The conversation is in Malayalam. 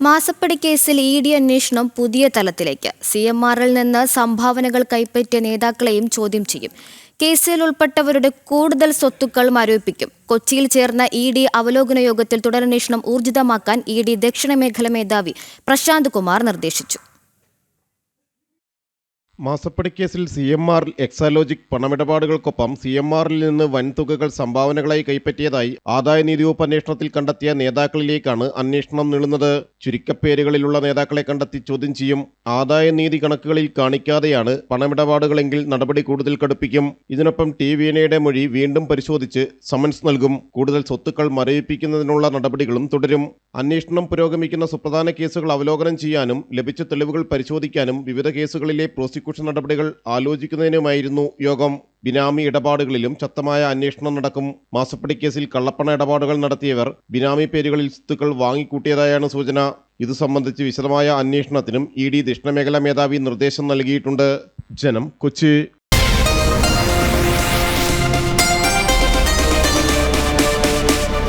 മാസപ്പടി കേസിൽ ഇഡി അന്വേഷണം പുതിയ തലത്തിലേക്ക്. CMRൽ നിന്ന് സംഭാവനകൾ കൈപ്പറ്റിയ നേതാക്കളെയും ചോദ്യം ചെയ്യും. കേസിൽ ഉൾപ്പെട്ടവരുടെ കൂടുതൽ സ്വത്തുക്കൾ മരവിപ്പിക്കും. കൊച്ചിയിൽ ചേർന്ന ഇഡി അവലോകന യോഗത്തിൽ തുടരന്വേഷണം ഊർജിതമാക്കാൻ ഇഡി ദക്ഷിണ മേഖല മേധാവി പ്രശാന്ത് കുമാർ നിർദ്ദേശിച്ചു. മാസപ്പടിക്കേസിൽ CMR എക്സാലോജിക് പണമിടപാടുകൾക്കൊപ്പം CMRൽ നിന്ന് വൻതുകകൾ സംഭാവനകളായി കൈപ്പറ്റിയതായി ആദായനികുതി വകുപ്പ് അന്വേഷണത്തിൽ കണ്ടെത്തിയ നേതാക്കളിലേക്കാണ് അന്വേഷണം നീളുന്നത്. ചുരുക്കപ്പേരുകളിലുള്ള നേതാക്കളെ കണ്ടെത്തി ചോദ്യം ചെയ്യും. ആദായനികുതി കണക്കുകളിൽ കാണിക്കാതെയാണ് പണമിടപാടുകളെങ്കിൽ നടപടി കൂടുതൽ കടുപ്പിക്കും. ഇതിനൊപ്പം TVNയുടെ മൊഴി വീണ്ടും പരിശോധിച്ച് സമൻസ് നൽകും. കൂടുതൽ സ്വത്തുക്കൾ മരവിപ്പിക്കുന്നതിനുള്ള നടപടികളും തുടരും. അന്വേഷണം പുരോഗമിക്കുന്ന സുപ്രധാന കേസുകൾ അവലോകനം ചെയ്യാനും ലഭിച്ച തെളിവുകൾ പരിശോധിക്കാനും വിവിധ കേസുകളിലെ പ്രോസിക്യൂഷൻ നടപടികൾ ആലോചിക്കുന്നതിനുമായിരുന്നു യോഗം. ബിനാമി ഇടപാടുകളിലും ശക്തമായ അന്വേഷണം നടക്കും. മാസപ്പടി കേസിൽ കള്ളപ്പണ ഇടപാടുകൾ നടത്തിയവർ ബിനാമി പേരുകളിൽ സ്വത്തുക്കൾ വാങ്ങിക്കൂട്ടിയതായാണ് സൂചന. ഇതു സംബന്ധിച്ച് വിശദമായ അന്വേഷണത്തിനും ഇഡി ദക്ഷിണ മേഖലാ മേധാവി നിർദ്ദേശം നൽകിയിട്ടുണ്ട്. ജനം, കൊച്ചി.